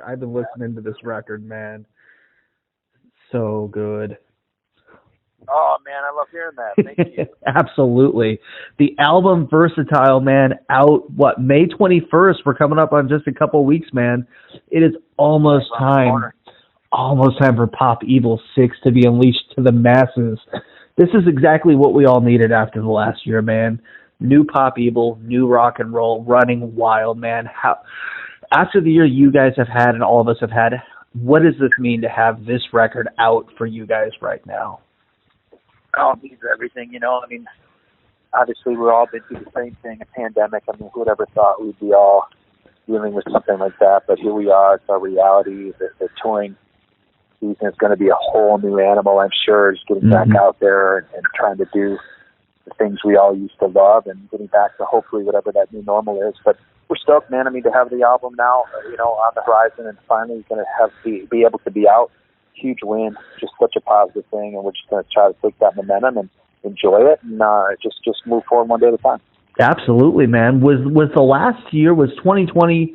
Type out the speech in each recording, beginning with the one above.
dude. I've been listening to this record, man. So good. Oh, man, I love hearing that. Thank you. Absolutely. The album Versatile, man, out, May 21st? We're coming up on just a couple weeks, man. It is almost time. Almost time for Pop Evil 6 to be unleashed to the masses. This is exactly what we all needed after the last year, man. New Pop Evil, new rock and roll, running wild, man. After the year you guys have had and all of us have had, what does this mean to have this record out for you guys right now? Oh, it means everything, I mean, obviously we've all been through the same thing, a pandemic. I mean, who would ever thought we'd be all dealing with something like that? But here we are. It's our reality. The touring season is going to be a whole new animal, I'm sure, just getting back out there and trying to do the things we all used to love and getting back to hopefully whatever that new normal is. But we're stoked, man. I mean, to have the album now, on the horizon and finally going to be able to be out. Huge win, just such a positive thing, and we're just going to try to take that momentum and enjoy it and just move forward one day at a time. Absolutely, man. Was the last year, was 2020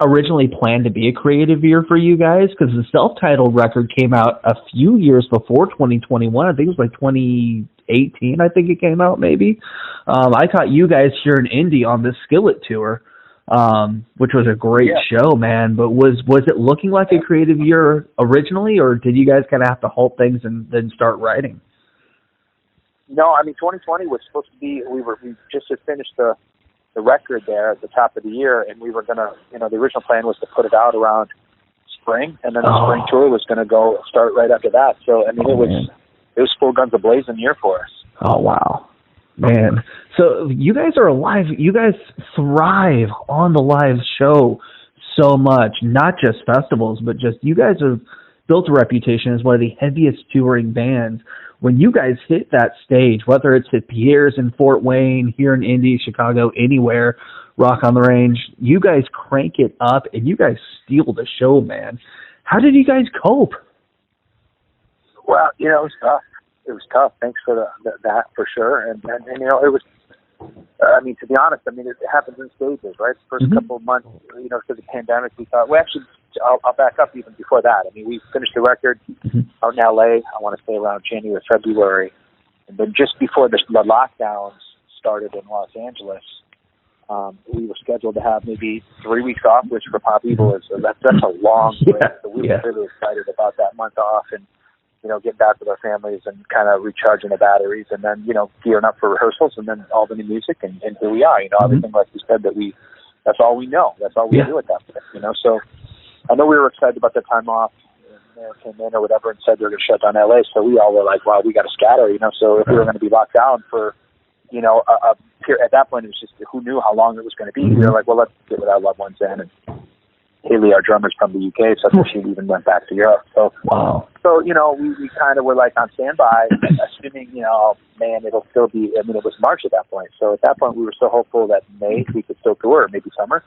originally planned to be a creative year for you guys? Because the self-titled record came out a few years before 2021. I think it was like 2018, I think it came out maybe. I caught you guys here in Indy on the Skillet tour, which was a great show, man. But was it looking like a creative year originally, or did you guys kind of have to halt things and then start writing? No, I mean, 2020 was supposed to be, we just had finished the record there at the top of the year, and we were going to, the original plan was to put it out around spring, and then the spring tour was going to start right after that. So, I mean, it was full guns a-blazing year for us. Oh, wow. Man. So you guys are alive. You guys thrive on the live show so much, not just festivals, but just you guys have built a reputation as one of the heaviest touring bands. When you guys hit that stage, whether it's at Pierre's in Fort Wayne, here in Indy, Chicago, anywhere, Rock on the Range, you guys crank it up and you guys steal the show, man. How did you guys cope? Well, it was tough. It was tough. Thanks for that for sure. And it was, I mean, to be honest, I mean, it happens in stages, right? The first couple of months, because of the pandemic, we thought, well, actually, I'll back up even before that. I mean, we finished the record out in L.A., I want to say around January, February. And then just before the lockdowns started in Los Angeles, we were scheduled to have maybe 3 weeks off, which for Pop Evil is, that's a long break. So we were really excited about that month off and, getting back with our families and kind of recharging the batteries and then, gearing up for rehearsals and then all the new music. And here we are, everything like you said that's all we know. That's all we do at that point, So I know we were excited about that time off. Mayor came in or whatever and said they were going to shut down LA. So we all were like, wow, we got to scatter, So if we were going to be locked down for, at that point, it was just who knew how long it was going to be. We were like, well, let's get with our loved ones in. And Haley, our drummer's from the UK, so she even went back to Europe. So, So we kind of were like on standby, assuming, man, it'll still be. I mean, it was March at that point. So at that point, we were so hopeful that May we could still tour, or maybe summer.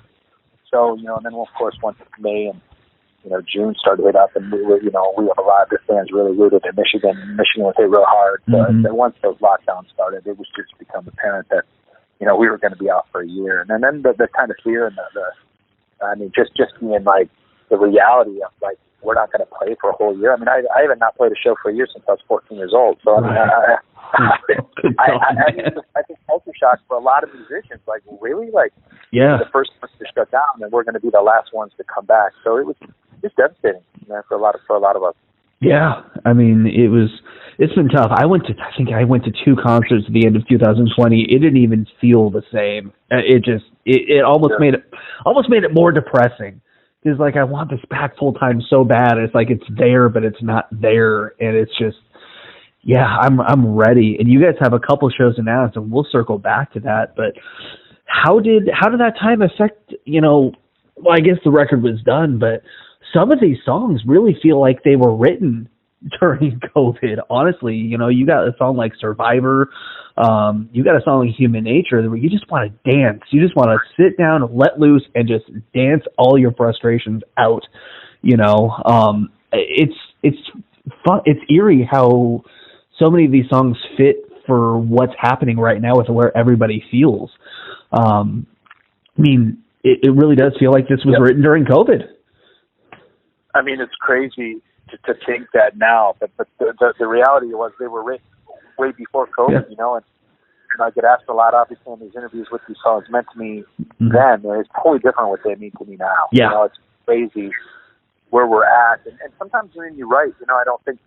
So and then of course once May and June started it up, and we have a lot of the fans really rooted in Michigan. Michigan was hit real hard. But once those lockdowns started, it was just become apparent that we were going to be out for a year, and then the kind of fear and just being like the reality of like we're not going to play for a whole year. I mean, I haven't not played a show for a year since I was 14 years old. So I mean, I think culture shock for a lot of musicians. Like really, the first ones to shut down, and we're going to be the last ones to come back. So it was just devastating, for a lot of us. Yeah, I mean, it's been tough. I went to 2 concerts at the end of 2020. It didn't even feel the same. It almost made it more depressing. It's like I want this back full time so bad. It's like it's there, but it's not there, and it's just, I'm ready. And you guys have a couple shows announced, and we'll circle back to that. But how did that time affect? Well, I guess the record was done, but some of these songs really feel like they were written during COVID. Honestly, you got a song like Survivor. You got a song like Human Nature where you just want to dance. You just want to sit down and let loose and just dance all your frustrations out. It's fun. It's eerie how so many of these songs fit for what's happening right now with where everybody feels. I mean, it really does feel like this was written during COVID. I mean, it's crazy to think that now, but the reality was they were written way before COVID, you know, and I get asked a lot, obviously, in these interviews what these songs meant to me then, and it's totally different what they mean to me now. Yeah. You know, it's crazy where we're at, and sometimes when you write, you know, I don't think,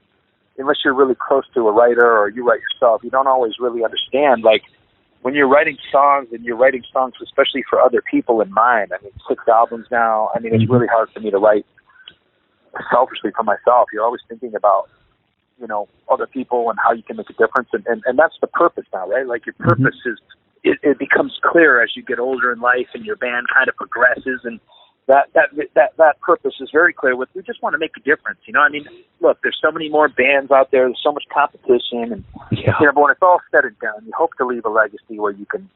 unless you're really close to a writer or you write yourself, you don't always really understand, like, when you're writing songs, and you're writing songs especially for other people in mind. I mean, 6 albums now. I mean, it's really hard for me to write selfishly for myself. You're always thinking about, you know, other people and how you can make a difference, and that's the purpose now, right? Like, your purpose is, it becomes clear as you get older in life and your band kind of progresses, and that purpose is very clear. We just want to make a difference, you know. I mean, look, there's so many more bands out there. There's so much competition, and you know, but when it's all said and done, you hope to leave a legacy where you can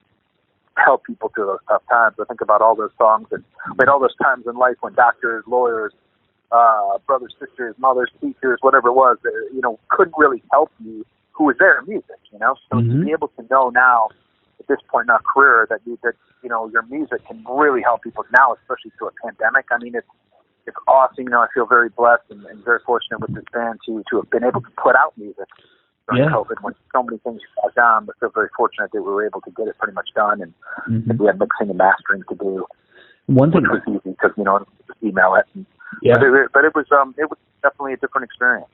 help people through those tough times. I think about all those songs and all those times in life when doctors, lawyers, brothers, sisters, mothers, teachers, whatever it was, you know, couldn't really help you, who was there in music, you know. So to be able to know now, at this point in our career, that you know, your music can really help people now, especially through a pandemic. I mean, it's awesome. You know, I feel very blessed and very fortunate with this band to have been able to put out music during COVID when so many things got down, but feel very fortunate that we were able to get it pretty much done, and we had mixing and mastering to do. One thing which was easy because, you know, just email it. But it was definitely a different experience.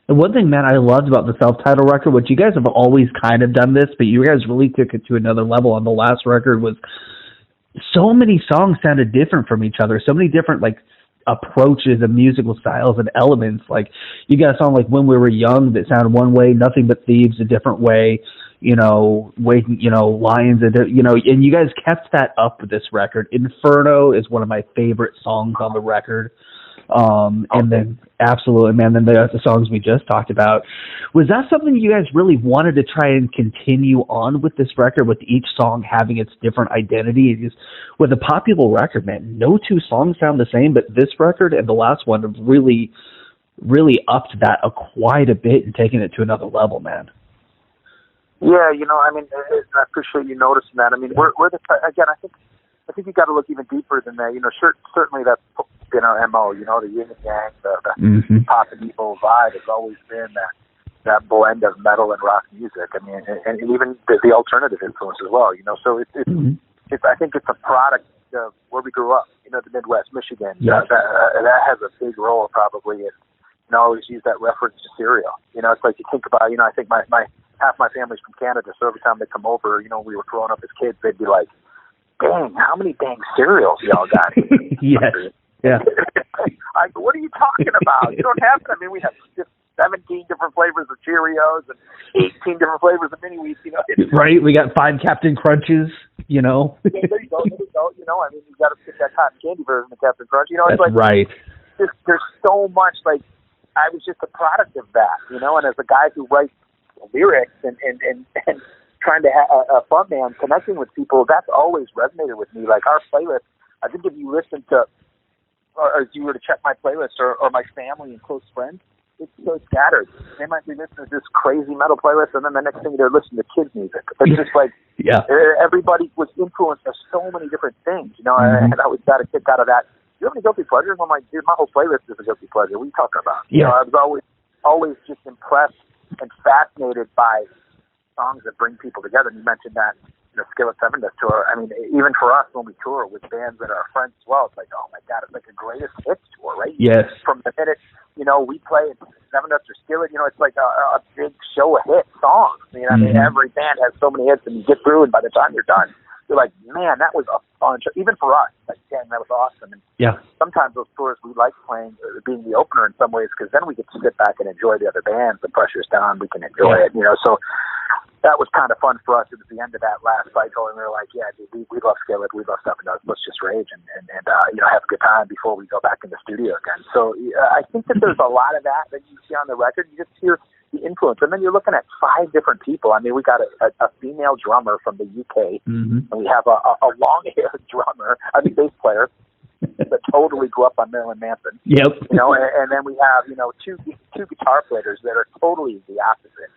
And one thing, man, I loved about the self-titled record, which you guys have always kind of done this, but you guys really took it to another level on the last record, was so many songs sounded different from each other, so many different, like, approaches and musical styles and elements. Like, you got a song like When We Were Young that sounded one way, Nothing But Thieves a different way, you know, Waiting, you know, Lions, you know, and you guys kept that up with this record. Inferno is one of my favorite songs on the record. And then absolutely, man, then the songs we just talked about. Was that something you guys really wanted to try and continue on with this record, with each song having its different identity? Because with a popular record, man, no two songs sound the same, but this record and the last one have really, really upped that quite a bit and taken it to another level, man. Yeah, you know, I mean, I appreciate you noticing that. I mean, we're the, again, I think you got to look even deeper than that. You know, certainly that's been our MO. You know, the yin and yang, the pop and evil vibe has always been that blend of metal and rock music. I mean, and even the alternative influence as well. You know, so it's I think it's a product of where we grew up. You know, the Midwest, Michigan. Yeah. That has a big role probably in. You know, I always use that reference to cereal. You know, it's like you think about. You know, I think my half my family's from Canada, so every time they come over, you know, we were growing up as kids, they'd be like, dang, how many dang cereals y'all got here? Yes. Yeah. I go, what are you talking about? You don't have to. I mean, we have just 17 different flavors of Cheerios and 18 different flavors of Mini Wheats, you know. Right. We got 5 Captain Crunches, you know. Yeah, there you go. You know, I mean, you got to pick that cotton candy version of Captain Crunch. You know, it's That's like, right. There's so much, like, I was just a product of that, you know, and as a guy who writes lyrics and trying to have a front man connecting with people, that's always resonated with me. Like, our playlist, I think if you listen to, or if you were to check my playlist or my family and close friends, it's so scattered. They might be listening to this crazy metal playlist, and then the next thing they're listening to kids music. It's just like, everybody was influenced by so many different things, you know, and I always got a kick out of that. Do you have any guilty pleasures? I'm like, dude, my whole playlist is a guilty pleasure. What are you talking about? Yeah. You know, I was always just impressed and fascinated by songs that bring people together. And you mentioned that, you know, Skillet Sevendust tour. I mean, even for us when we tour with bands that are friends as well, it's like, oh my God, it's like a greatest hits tour, right? Yes. From the minute, you know, we play Sevendust or Skillet, you know, it's like a big show of hit songs. I mean, every band has so many hits, and you get through, and by the time you're done, you're like, man, that was a fun show. Even for us, like, dang, that was awesome. And sometimes those tours we like playing, being the opener in some ways, because then we get to sit back and enjoy the other bands. The pressure's down, we can enjoy it, you know. So that was kind of fun for us. It was the end of that last cycle, and we were like, yeah, dude, we love Skillet, we love Sevendust. Let's just rage and you know, have a good time before we go back in the studio again. So I think that there's a lot of that you see on the record. You just hear the influence, and then you're looking at 5 different people. I mean, we got a female drummer from the UK, and we have a long-haired drummer, bass player that totally grew up on Marilyn Manson. Yep. You know, and then we have, you know, two guitar players that are totally the opposite.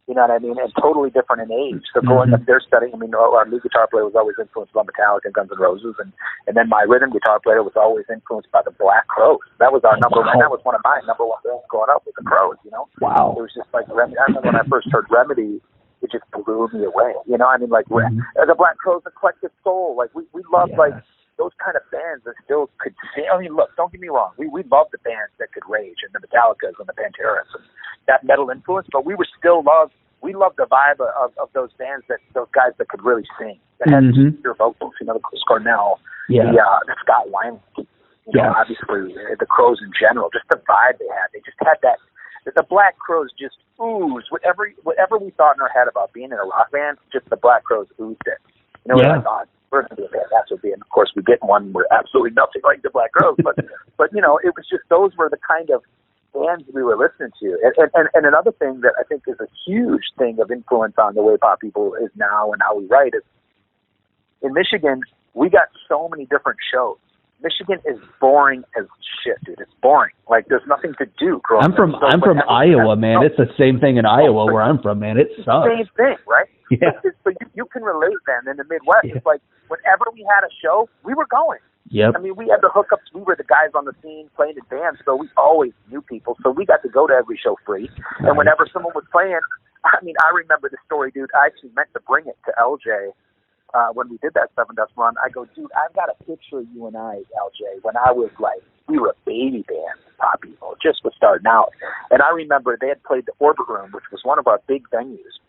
You know what I mean? And totally different in age. So going up there studying, I mean, our lead guitar player was always influenced by Metallica and Guns N' Roses, and then my rhythm guitar player was always influenced by the Black Crowes. That was our number one. That was one of my number one bands growing up, with the Crowes. You know? Wow. It was just like Remedy. I remember when I first heard Remedy, it just blew me away. You know, I mean, like the Black Crowes, Eclectic Soul. Like we loved like those kind of bands that still could sing. I mean, look, don't get me wrong. We loved the bands that could rage, and the Metallicas and the Panteras and that metal influence. But we loved the vibe of those bands, those guys that could really sing, that had your vocals. You know, the Chris Cornell, the Scott Weiland. You know, obviously the Crowes in general, just the vibe they had. They just had that. The Black Crowes just oozed whatever we thought in our head about being in a rock band. Just the Black Crowes oozed it. You know, we're like, oh, we're going to be a band. That's what we. And of course, we get one. We're absolutely nothing like the Black Crowes, but you know, it was just those were the kind of bands we were listening to. And another thing that I think is a huge thing of influence on the way pop people is now and how we write is in Michigan, we got so many different shows. Michigan is boring as shit, dude. It's boring. Like there's nothing to do. I'm from Iowa, man. It's the same thing in Iowa where I'm from, man. It sucks. Same thing, right? Yeah. So you can relate then in the Midwest. It's like whenever we had a show, we were going. Yep. I mean, we had the hookups. We were the guys on the scene playing in bands, so we always knew people. So we got to go to every show free. And whenever someone was playing, I mean, I remember the story, dude. I actually meant to bring it to LJ when we did that Sevendust run. I go, dude, I've got a picture of you and I, LJ, when I was like, we were a baby band, pop people, just was starting out. And I remember they had played the Orbit Room, which was one of our big venues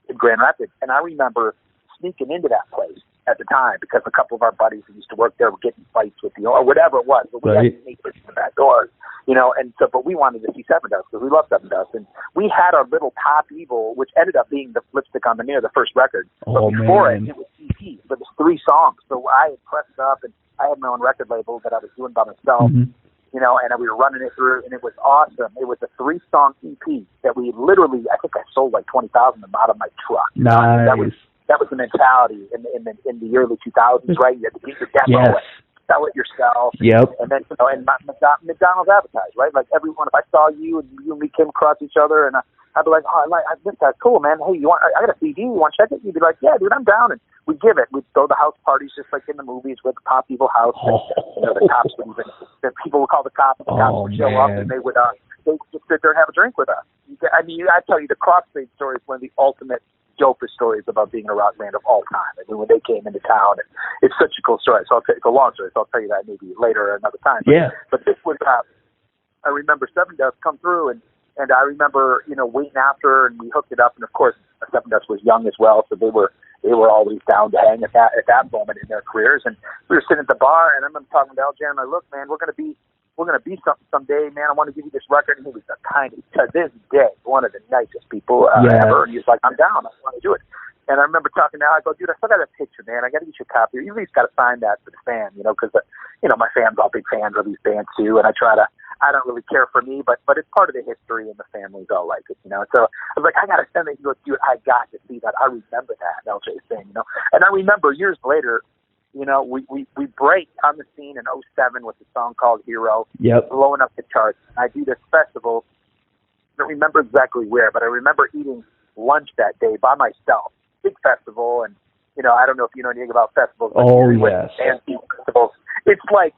in Grand Rapids. And I remember sneaking into that place at the time because a couple of our buddies who used to work there were getting fights with the or whatever it was, but we had to sneak in the back doors, you know. And so, but we wanted to see Sevendust because we love Sevendust, and we had our little Pop Evil, which ended up being the Lipstick on the Mirror, the first record. But before it was EP, but it was 3 songs. So I had pressed up, and I had my own record label that I was doing by myself. You know, and we were running it through, and it was awesome. It was a 3-song EP that we literally, I think I sold like 20,000 of them out of my truck. Nice. That was the mentality in the early 2000s, right? You had to get your demo and sell it yourself. Yep. And then, you know, and McDonald's advertised, right? Like everyone, if I saw you and we came across each other, and I'd be like, oh, this guy's cool, man. Hey, I got a CD. You want to check it? You'd be like, yeah, dude, I'm down. And we'd give it. We'd throw the house parties just like in the movies with the Pop Evil house. And, you know, the cops would even, the people would call the cops. The cops would show up, and they would just sit there and have a drink with us. I mean, I tell you, the Crossfade story is one of the ultimate dopest stories about being a rock band of all time. I mean, when they came into town, and it's such a cool story. So it's a long story. So I'll tell you that maybe later or another time. But this was, I remember Sevendust come through, and I remember, you know, waiting after, and we hooked it up. And of course, Sevendust was young as well, so they were always down to hang at that moment in their careers. And we were sitting at the bar, and I remember talking to LJ, and I'm like, look, man, we're gonna be something someday, man. I want to give you this record. And he was the kindest, to this day, one of the nicest people ever. And he was like, I'm down. I want to do it. And I remember talking to Al. I go, dude, I still got that picture, man. I got to get you a copy. You at least got to sign that for the fan, you know, because, you know, my fans are all big fans of these bands too. And I don't really care for me, but it's part of the history, and the families all like it, you know. So I was like, I got to send it. He goes, dude, I got to see that. I remember that, LJ saying, you know. And I remember years later, you know, we break on the scene in 2007 with a song called Hero, blowing up the charts. I do this festival. I don't remember exactly where, but I remember eating lunch that day by myself. Big festival, and, you know, I don't know if you know anything about festivals. Festivals. It's like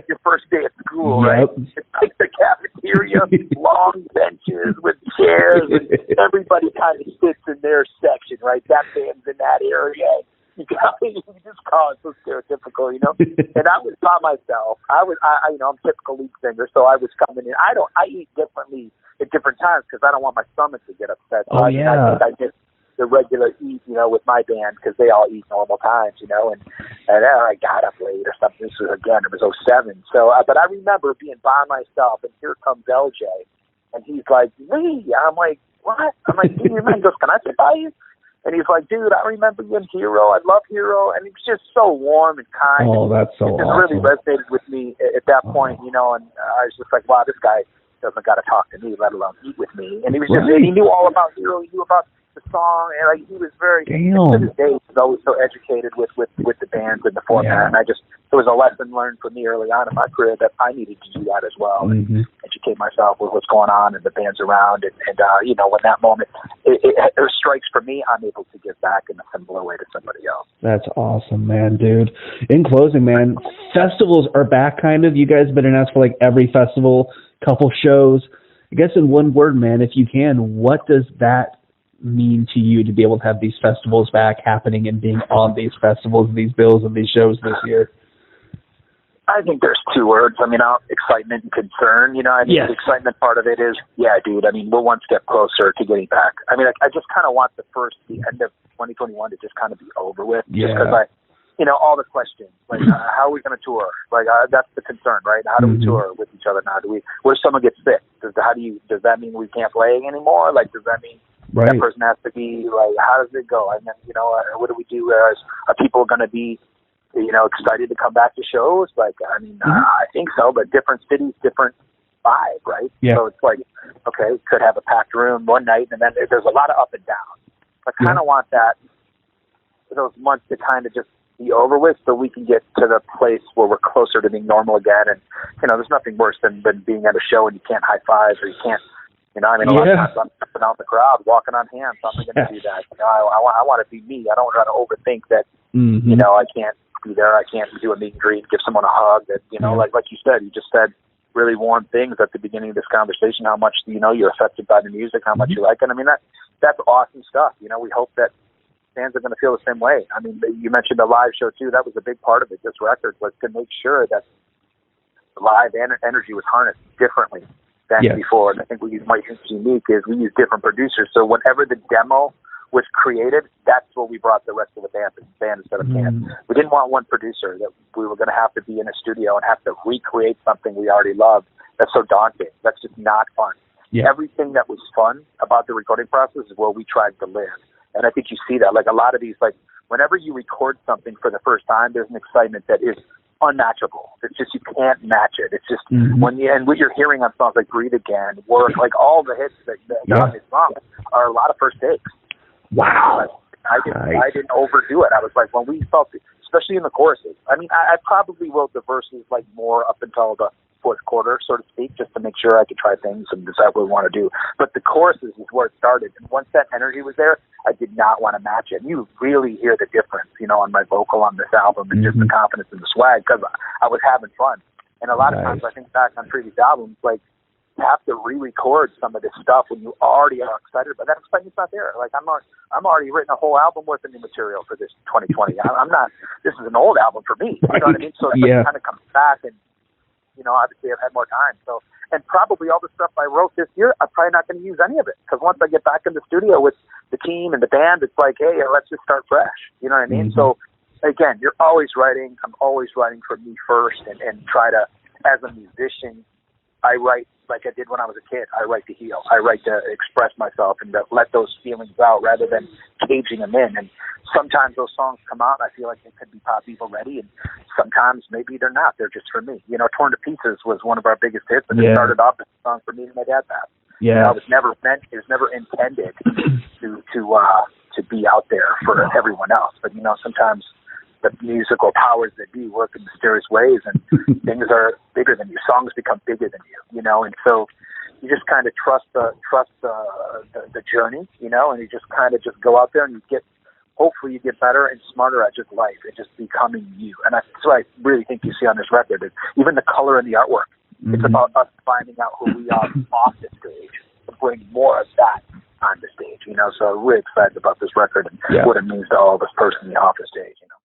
your first day at school, right? It's like the cafeteria, long benches with chairs, and everybody kind of sits in their section, right? That band's in that area. You just call it so stereotypical, you know. And I was by myself. You know, I'm a typical lead singer, so I was coming in. I eat differently at different times because I don't want my stomach to get upset. So I think I just the regular eat, you know, with my band because they all eat normal times, you know. And I got up late or something. This was again, it was 2007. So, but I remember being by myself, and here comes LJ, and he's like, Leigh. I'm like, what? I'm like, do you remember? He goes, can I sit by you? And he's like, dude, I remember you in Hero. I love Hero. And he was just so warm and kind. Oh, that's so awesome. It just really resonated with me at that point, you know. And I was just like, wow, this guy doesn't got to talk to me, let alone eat with me. And he was just, he knew all about Hero. He knew about the song, and like he was very. Damn. To this day, he's always so educated with the bands and the format, and it was a lesson learned for me early on in my career that I needed to do that as well, and educate myself with what's going on and the bands around, and you know, when that moment it strikes for me, I'm able to give back in a similar way to somebody else. That's awesome, man, dude. In closing, man, festivals are back, kind of. You guys have been announced for like every festival, couple shows. I guess in one word, man, if you can, what does that mean to you to be able to have these festivals back happening and being on these festivals, these bills, and these shows this year? I think there's two words. I mean, excitement and concern. You know, I mean, the excitement part of it is, yeah, dude. I mean, we're one step closer to getting back. I mean, I just kind of want the end of 2021 to just kind of be over with. Just because you know, all the questions, like how are we going to tour? Like that's the concern, right? How do we tour with each other now? What if someone gets sick? Does that mean we can't play anymore? Like, does that mean that person has to be like? How does it go? And then, you know, what do we do? Are people going to be, you know, excited to come back to shows? Like, I mean, I think so, but different cities, different vibe, right? Yeah. So it's like, okay, could have a packed room one night, and then there's a lot of up and down. I kind of want those months to kind of just be over with, so we can get to the place where we're closer to being normal again. And you know, there's nothing worse than being at a show and you can't high five, or you can't, you know, I mean, a lot of times I'm stepping out in the crowd, walking on hands. So I'm going to do that. You know, I want to be me. I don't want to overthink that. You know, I can't be there. I can't do a meet and greet, give someone a hug. That, you know, like you said, you just said really warm things at the beginning of this conversation. How much, you know, you're affected by the music, how much you like it. I mean, that's awesome stuff. You know, we hope that fans are going to feel the same way. I mean, you mentioned the live show too. That was a big part of it. This record was to make sure that the live energy was harnessed differently than before. And I think what you might think is unique is we use different producers. So whenever the demo was created, that's what we brought the rest of the band instead of Cam. We didn't want one producer that we were going to have to be in a studio and have to recreate something we already loved. That's so daunting. That's just not fun. Everything that was fun about the recording process is where we tried to live. And I think you see that, like a lot of these, like whenever you record something for the first time, there's an excitement that is unmatchable. It's just, you can't match it. It's just and what you're hearing on songs like Breathe Again, Work, like all the hits that on this song are a lot of first takes. Wow. I didn't overdo it. I was like, when we felt it, especially in the choruses, I mean, I probably wrote the verses like more up until the fourth quarter, so to speak, just to make sure I could try things and decide what we want to do. But the choruses is where it started. And once that energy was there, I did not want to match it. And you really hear the difference, you know, on my vocal on this album and just the confidence and the swag, because I was having fun. And a lot of times I think back on previous albums, like, you have to re-record some of this stuff when you already are excited, but that excitement's not there. Like, I'm already written a whole album worth of new material for this 2020. I'm not. This is an old album for me. You know what I mean? So it kind of comes back, and you know, obviously I've had more time. So, and probably all the stuff I wrote this year, I'm probably not going to use any of it, because once I get back in the studio with the team and the band, it's like, hey, let's just start fresh. You know what I mean? So, again, you're always writing. I'm always writing for me first, and try to, as a musician, I write like I did when I was a kid. I write to heal. I write to express myself and to let those feelings out rather than caging them in. And sometimes those songs come out and I feel like they could be pop people ready, and sometimes maybe they're not. They're just for me. You know, Torn to Pieces was one of our biggest hits, and it started off as a song for me and my dad passed. Yeah. It was never intended to be out there for everyone else. But you know, sometimes the musical powers that be work in mysterious ways, and things are bigger than you. Songs become bigger than you, you know, and so you just kind of trust the journey, you know, and you just kind of just go out there and hopefully you get better and smarter at just life and just becoming you. And that's what I really think you see on this record. Is even the color and the artwork. It's about us finding out who we are off the stage to bring more of that on the stage, you know. So I'm really excited about this record and what it means to all of us personally off the stage, you know.